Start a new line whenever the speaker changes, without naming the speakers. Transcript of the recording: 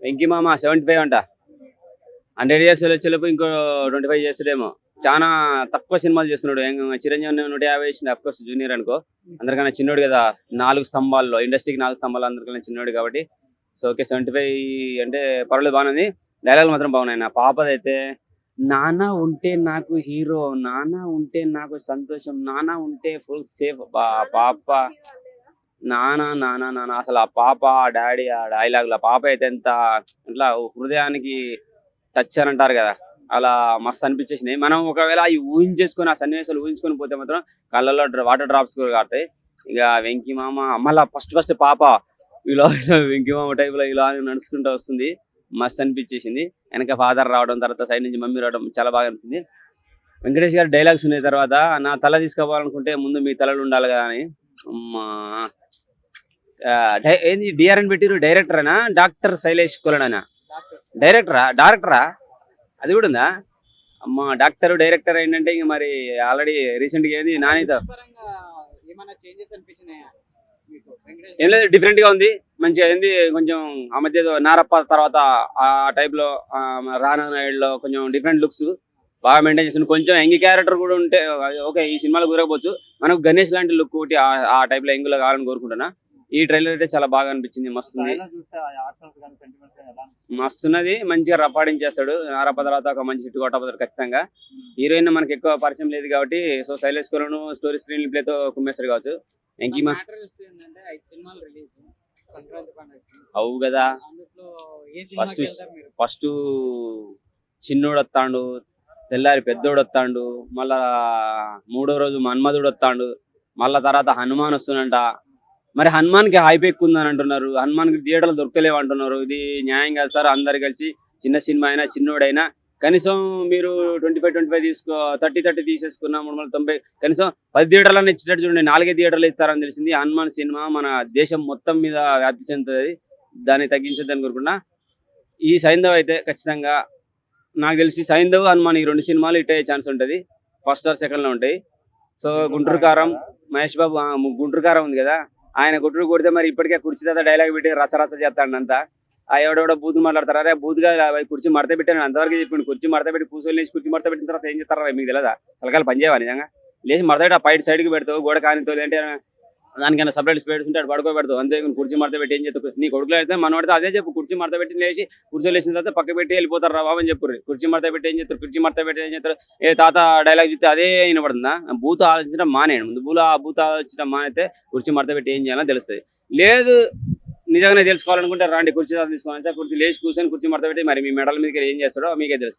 వెంకీ మామ 75 అంట. 100 years వచ్చేలోపు ఇంకో 25 చేస్తాడేమో. చాలా తక్కువ సినిమాలు చేస్తున్నాడు. చిరంజీవి 150 చేసిండు, అఫ్ కోర్స్ జూనియర్ అనుకో, అందరికన్నా చిన్నోడు కదా. 4 స్తంభాల్లో, ఇండస్ట్రీకి 4 స్తంభాలు అందరికన్నా చిన్నోడు కాబట్టి సో ఓకే 75 అంటే పర్వాలేదు, బాగుంది. డైలాగ్ మాత్రం బాగున్నాయి. నా పాపదైతే నాన్న ఉంటే నాకు హీరో, నాన్న ఉంటే నాకు సంతోషం, నాన్న ఉంటే ఫుల్ సేఫ్. పాప నానా నానా నానా అసలు ఆ పాప, ఆ డాడీ, ఆ డైలాగ్, ఆ పాప అయితే ఎంత ఇట్లా హృదయానికి టచ్ అని అంటారు కదా, అలా మస్తు అనిపించేసినాయి. మనం ఒకవేళ అవి ఊహించేసుకొని, ఆ సన్నివేశాలు ఊహించుకొని పోతే మాత్రం కళ్ళల్లో వాటర్ డ్రాప్స్ కూడా కాస్తాయి. ఇక వెంకీ మామ మళ్ళా ఫస్ట్ పాప ఇలా వెంకీ మామ టైప్ లో ఇలా నడుచుకుంటూ వస్తుంది, మస్తు అనిపించేసింది. వెనక ఫాదర్ రావడం, తర్వాత సైడ్ నుంచి మమ్మీ రావడం చాలా బాగా అనిపించింది. వెంకటేష్ గారి డైలాగ్స్ ఉన్న తర్వాత నా తల తీసుకోవాలనుకుంటే ముందు మీ తలలు ఉండాలి కదా అని. ఏంది డిఆర్ అని పెట్టిరు? డైరెక్టర్ అనా, డాక్టర్ శైలేష్ కులనా? డైరెక్టరా అది కూడా ఉందా? అమ్మ డాక్టర్ డైరెక్టర్ ఏంటంటే ఇంక మరి ఆల్రెడీ రీసెంట్ గా ఏంది నానితో ఏం లేదు, డిఫరెంట్ గా ఉంది, మంచిగా అయింది. కొంచెం ఆ మధ్య నారప్ప తర్వాత ఆ టైప్ లో రానా నాయుడులో కొంచెం డిఫరెంట్ లుక్స్ బాగా మెయింటైన్ చేస్తుంది. కొంచెం యంగ్ క్యారెక్టర్ కూడా ఉంటే ఓకే, ఈ సినిమాలో కుదరకపోవచ్చు. మనకు గణేష్ లాంటి లుక్ ఒకటి ఆ టైప్ లో యంగ్ లో కావాలని కోరుకుంటున్నా. ఈ ట్రైలర్ అయితే చాలా బాగా అనిపించింది, మస్తుంది. మస్తున్నది, మంచిగా రఫాడించేస్తాడు. నారప్ప తర్వాత ఒక మంచి హిట్ కొట్టబోతాడు ఖచ్చితంగా. హీరోయిన్ మనకి ఎక్కువ పరిచయం లేదు కాబట్టి సో శైలేష్ కులను స్టోరీ స్క్రీన్ ప్లే తో కుమ్మేస్తాడు కావచ్చు. వెంకీమా అవు కదా, ఫస్ట్ చిన్నోడు వస్తాడు, తెల్లారి పెద్దోడు వస్తాడు, మళ్ళా 3వ రోజు మన్మధుడు వస్తాడు, మళ్ళా తర్వాత హనుమాన్ వస్తుందంట. మరి హనుమాన్ కి హైప్ ఎక్కువ ఉందని అంటున్నారు, హనుమాన్ కి థియేటర్లు దొరకలేవు అంటున్నారు. ఇది న్యాయం కాదు సార్. అందరు కలిసి చిన్న సినిమా అయినా చిన్నోడైనా కనీసం మీరు 25 తీసుకో, 30 తీసేసుకున్నా 390, కనీసం 10 థియేటర్లను ఇచ్చేటట్టు చూడండి. 4 థియేటర్లు ఇస్తారని తెలిసింది. హనుమాన్ సినిమా మన దేశం మొత్తం మీద వ్యాప్తి చెందుతుంది, దాన్ని తగ్గించొద్దని కోరుకున్నా. ఈ సైంధవ్ అయితే ఖచ్చితంగా నాకు తెలిసి సైంధవ్ హనుమాన్ ఈ 2 సినిమాలు హిట్ అయ్యే ఛాన్స్ ఉంటుంది. ఫస్ట్ ఆర్ సెకండ్ లో ఉంటాయి. సో గుంటూరు కారం మహేష్ బాబు, గుంటూరు కారం ఉంది కదా, ఆయన గుంటూరు కొడితే మరి ఇప్పటికే కుర్చీ తర్వాత డైలాగ్ పెట్టి రచ్చ చేస్తాడు అంతా. ఆ ఎవడెవడో బూత్ మాట్లాడతారు. అరే బూత్గా కుర్చీ మడత పెట్టాను అంతవరకు చెప్పిండు. కుర్చీ మడత పెట్టి కూర్చొని లేచి కుర్చీ మడత పెట్టిన తర్వాత ఏం చేస్తారా మీకు తెలియదా? తలకాయలు పనిచేయవా నిజంగా? లేచి మడత పెట్టి ఆ పైట్ సైడ్కి పెడతావు, గోడ కానితో అంటే దానికైనా సపరేట్ స్పేస్ ఉంటే అటు పడుకోబెడతావు. అంతే కుర్చీ మడత పెట్టి ఏం చెప్తావు? నీ కొడుకులు అయితే మనవాడితే అదే చెప్పు, కుర్చీ మడత పెట్టి లేచి కుర్చీ లేచిన తర్వాత పక్క పెట్టి వెళ్ళిపోతారు రా బాబు అని చెప్పు. కుర్చీ మడత పెట్టి ఏం చేస్తారు? కుర్చీ మడత పెట్టి ఏం చేస్తారు? ఏ తాత డైలాగ్ చూస్తే అదే వినపడుతుందా? బూత్ ఆలోచించడం మానేయండి ముందు. బూత్ ఆలోచించడం మానైతే కుర్చీ మడత పెట్టి ఏం చేయాలో తెలుస్తుంది. లేదు నిజంగానే తెలుసుకోవాలనుకుంటే రండి, కుర్చీ తీసుకోవాలంటే కుర్చీ లేచి కూర్చొని కుర్చీ మడత పెట్టి మరి మీ మెడల మీదకి ఏం చేస్తాడో మీకే తెలుస్తుంది.